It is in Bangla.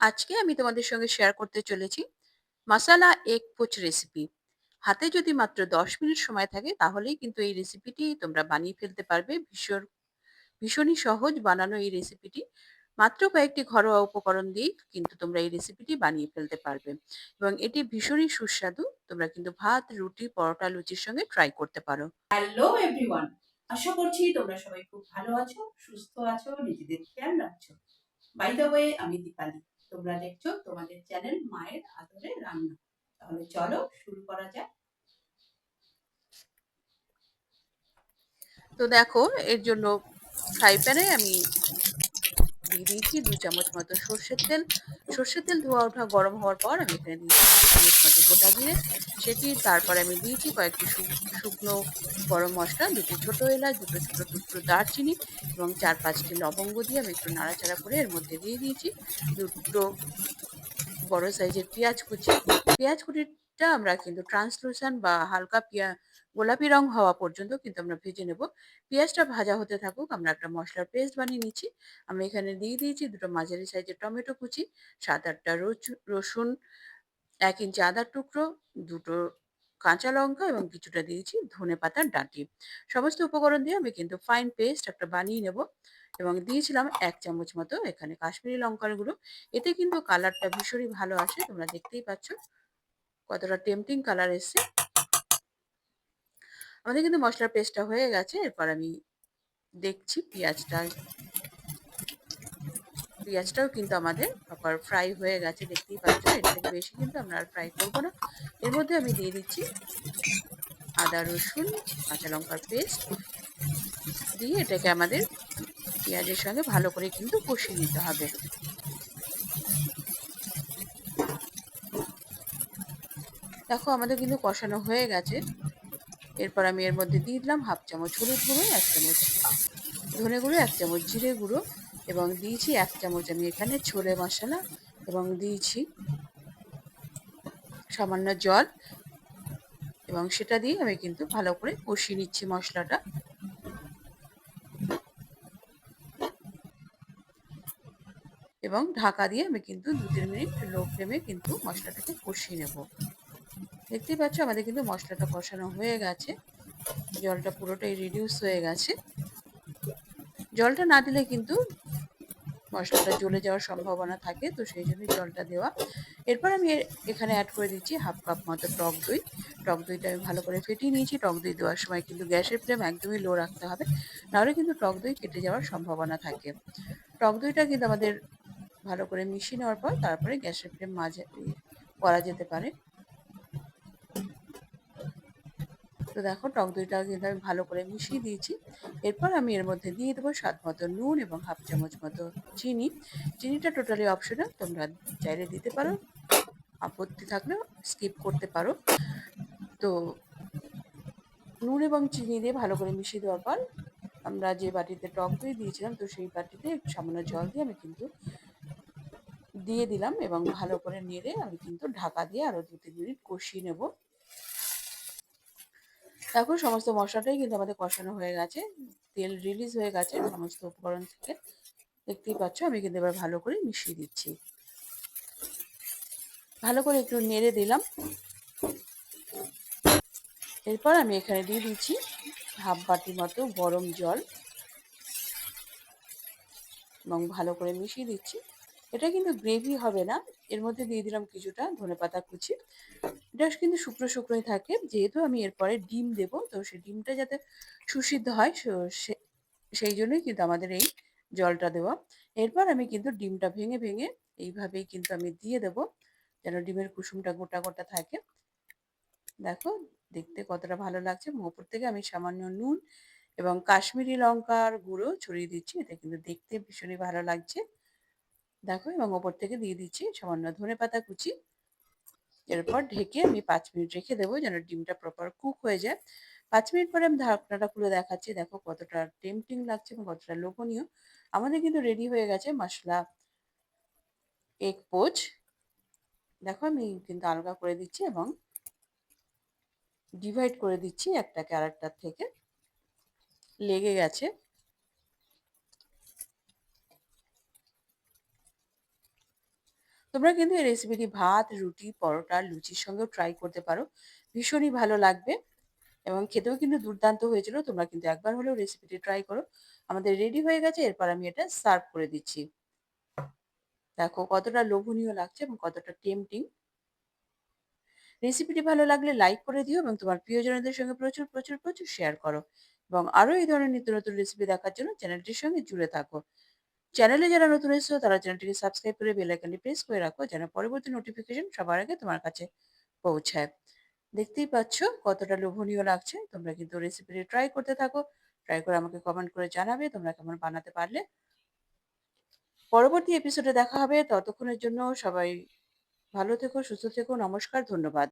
আজকে আমি তোমাদের সঙ্গে শেয়ার করতে চলেছি মাসালা এগ পোচ রেসিপি। হাতে যদি মাত্র 10 মিনিট সময় থাকে তাহলেই কিন্তু এই রেসিপিটি তোমরা বানিয়ে ফেলতে পারবে। ভীষণই সহজ বানানো এই রেসিপিটি। মাত্র কয়েকটি ঘরোয়া উপকরণ দিয়েই কিন্তু তোমরা এই রেসিপিটি বানিয়ে ফেলতে পারবে এবং এটি ভীষণই সুস্বাদু। তোমরা কিন্তু ভাত, রুটি, পরোটা, লুচির সঙ্গে ট্রাই করতে পারো। হ্যালো এভরিওয়ান, আশা করছি তোমরা সবাই খুব ভালো আছো, সুস্থ আছো, নিজেদের খেয়াল রাখছো। বাই দ্য ওয়ে, আমি দীপালি। তোমরা দেখছো তোমাদের চ্যানেল মায়ের আদরে রান্না। তাহলে চলো শুরু করা যাক। তো দেখো, এর জন্য ফ্রাই প্যানে আমি দিয়ে দিয়েছি 2 চামচ মতো সর্ষের তেল। সর্ষের তেল ধোয়া ওঠা গরম হওয়ার পর আমি এখানে দিয়েছি 2 চামচ মতো গোটা জিরে। সেটি তারপরে আমি দিয়েছি কয়েকটি শুকনো গরম মশলা, 2টি ছোট এলাচ, 2টো ছোট টুকরো দারচিনি এবং 4-5টি লবঙ্গ দিয়ে আমি একটু নাড়াচাড়া করে এর মধ্যে দিয়ে দিয়েছি 2টো বড় সাইজের পেঁয়াজ কুচি। পেঁয়াজ কুচিটা আমরা কিন্তু ট্রান্সলুসেন্ট বা হালকা গোলাপি রং হওয়া পর্যন্ত কিন্তু আমরা ভেজে নেব। পেঁয়াজটা ভাজা হতে থাকুক, আমরা একটা মশলার পেস্ট বানিয়ে নিচ্ছি। আমি এখানে দিয়ে দিয়েছি 2টো মাঝারি সাইজের টমেটো কুচি, 7-8টা রসুন, 1 ইঞ্চি আদার টুকরো, 2টো কাঁচা লঙ্কা এবং কিছুটা দিয়েছি ধনেপাতার ডাঁটি। সমস্ত উপকরণ দিয়ে আমি কিন্তু ফাইন পেস্ট একটা বানিয়ে নেব এবং দিয়েছিলাম 1 চামচ মতো এখানে কাশ্মীরি লঙ্কার গুঁড়ো। এতে কিন্তু কালারটা ভীষণই ভালো আসে। তোমরা দেখতেই পাচ্ছ কতটা টেম্পটিং কালার এসছে। আমাদের কিন্তু মশলার পেস্টটা হয়ে গেছে। এরপর আমি দেখছি পেঁয়াজটাও কিন্তু আমাদের প্রপার ফ্রাই হয়ে গেছে, দেখতেই পাচ্ছ। এর থেকে বেশি কিন্তু আমরা আর ফ্রাই করবো না। এর মধ্যে আমি দিয়ে দিচ্ছি আদা, রসুন, কাঁচা লঙ্কার পেস্ট দিয়ে এটাকে আমাদের পেঁয়াজের সঙ্গে ভালো করে কিন্তু কষিয়ে নিতে হবে। দেখো, আমাদের কিন্তু কষানো হয়ে গেছে। এরপর আমি এর মধ্যে দিয়ে দিলাম 1/2 চামচ হলুদ গুঁড়ো, 1 চামচ ধনে গুঁড়ো, 1 চামচ জিরে গুঁড়ো এবং দিয়েছি 1 চামচ আমি এখানে ছোলে মশলা এবং দিয়েছি সামান্য জল এবং সেটা দিয়ে আমি কিন্তু ভালো করে কষিয়ে নিচ্ছি মশলাটা। এবং ঢাকা দিয়ে আমি কিন্তু 2-3 মিনিট লো ফ্লেমে কিন্তু মশলাটাকে কষিয়ে নেব। দেখতেই পাচ্ছ আমাদের কিন্তু মশলাটা কষানো হয়ে গেছে। জলটা পুরোটাই রিডিউস হয়ে গেছে। জলটা না দিলে কিন্তু মশলাটা জ্বলে যাওয়ার সম্ভাবনা থাকে, তো সেই জন্যই জলটা দেওয়া। এরপর আমি এখানে অ্যাড করে দিচ্ছি 1/2 কাপ মতো টক দই। টক দইটা আমি ভালো করে ফেটিয়ে নিয়েছি। টক দই দেওয়ার সময় কিন্তু গ্যাসের ফ্লেম একদমই লো রাখতে হবে, নাহলে কিন্তু টক দই কেটে যাওয়ার সম্ভাবনা থাকে। টক দইটা কিন্তু আমাদের ভালো করে মিশিয়ে নেওয়ার পর তারপরে গ্যাসের ফ্লেম করা যেতে পারে। তো দেখো, টক দইটা কিন্তু আমি ভালো করে মিশিয়ে দিয়েছি। এরপর আমি এর মধ্যে দিয়ে দেবো স্বাদ মতো নুন এবং 1/2 চামচ মতো চিনি। চিনিটা টোটালি অপশনাল, তোমরা চাইলে দিতে পারো, আপত্তি থাকলেও স্কিপ করতে পারো। তো নুন এবং চিনি দিয়ে ভালো করে মিশিয়ে দেওয়ার পর আমরা যে বাটিতে টক দই দিয়েছিলাম, তো সেই বাটিতে একটু সামান্য জল দিয়ে আমি কিন্তু দিয়ে দিলাম এবং ভালো করে নেড়ে আমি কিন্তু ঢাকা দিয়ে আরো 2-3 মিনিট কষিয়ে নেব। দেখো, সমস্ত মশলাটাই কিন্তু আমাদের কষানো হয়ে গেছে, তেল রিলিজ হয়ে গেছে সমস্ত উপকরণ থেকে। দেখতেই পাচ্ছ, আমি কিন্তু এবার ভালো করে মিশিয়ে দিচ্ছি। ভালো করে একটু নেড়ে দিলাম। এরপর আমি এখানে দিয়ে দিচ্ছি 1/2 বাটি মতো গরম জল এবং ভালো করে মিশিয়ে দিচ্ছি। এটা কিন্তু গ্রেভি হবে না। এর মধ্যে দিয়ে দিলাম কিছুটা ধনেপাতা কুচি। এটা কিন্তু শুকনো শুকনোই থাকে, যেহেতু আমি এরপরে ডিম দেবো, তো সেই ডিমটা যাতে সুসিদ্ধ হয় সেই জন্যই কিন্তু আমাদের এই জলটা দেওয়া। এরপর আমি কিন্তু ডিমটা ভেঙে ভেঙে এইভাবেই কিন্তু আমি দিয়ে দেব, যেন ডিমের কুসুমটা গোটা গোটা থাকে। দেখো, দেখতে কতটা ভালো লাগছে। ওপর থেকে আমি সামান্য নুন এবং কাশ্মীরি লঙ্কার গুঁড়ো ছড়িয়ে দিচ্ছি, এটা কিন্তু দেখতে ভীষণই ভালো লাগছে। দেখো, এবং ওপর থেকে দিয়ে দিচ্ছি সামান্য ধনেপাতা কুচি। এরপর ঢেকে আমি 5 মিনিট রেখে দেবো যেন ডিমটা প্রপার কুক হয়ে যায়। 5 মিনিট পরে আমি ঢাকনাটা খুলে দেখাচ্ছি। দেখো কতটা টেম্পটিং লাগছে এবং কতটা লোভনীয়। আমাদের কিন্তু রেডি হয়ে গেছে মশলা এগ পোচ। দেখো, আমি কিন্তু আলগা করে দিচ্ছি এবং ডিভাইড করে দিচ্ছি একটাকে আরেকটার থেকে, লেগে গেছে। তোমরা কিন্তু এই রেসিপিটি ভাত, রুটি, পরোটা, লুচির সঙ্গেও ট্রাই করতে পারো। ভীষণই ভালো লাগবে এবং খেতেও কিন্তু দুর্দান্ত হয়েছিল। তোমরা কিন্তু একবার হলেও রেসিপিটি ট্রাই করো। আমাদের রেডি হয়ে গেছে। এরপর আমি এটা সার্ভ করে দিচ্ছি। দেখো কতটা লোভনীয় লাগছে এবং কতটা টেম্পটিং। রেসিপিটি ভালো লাগলে লাইক করে দিও এবং তোমার প্রিয়জনদের সঙ্গে প্রচুর, প্রচুর, প্রচুর শেয়ার করো। এবং আরো এই ধরনের নিত্য নতুন রেসিপি দেখার জন্য চ্যানেলটির সঙ্গে জুড়ে থাকো। চ্যানেলে যারা নতুন এসেছো তারা চ্যানেলটিকে সাবস্ক্রাইব করে বেল আইকনটি প্রেস করে রাখো যেন পরবর্তী নোটিফিকেশন সবার আগে তোমার কাছে পৌঁছায়। দেখতেই পাচ্ছ কতটা লোভনীয় লাগছে। তোমরা কিন্তু রেসিপিটি ট্রাই করতে থাকো। ট্রাই করে আমাকে কমেন্ট করে জানাবে তোমরা কেমন বানাতে পারলে। পরবর্তী এপিসোডে দেখা হবে। ততক্ষণের জন্য সবাই ভালো থেকো, সুস্থ থেকো। নমস্কার, ধন্যবাদ।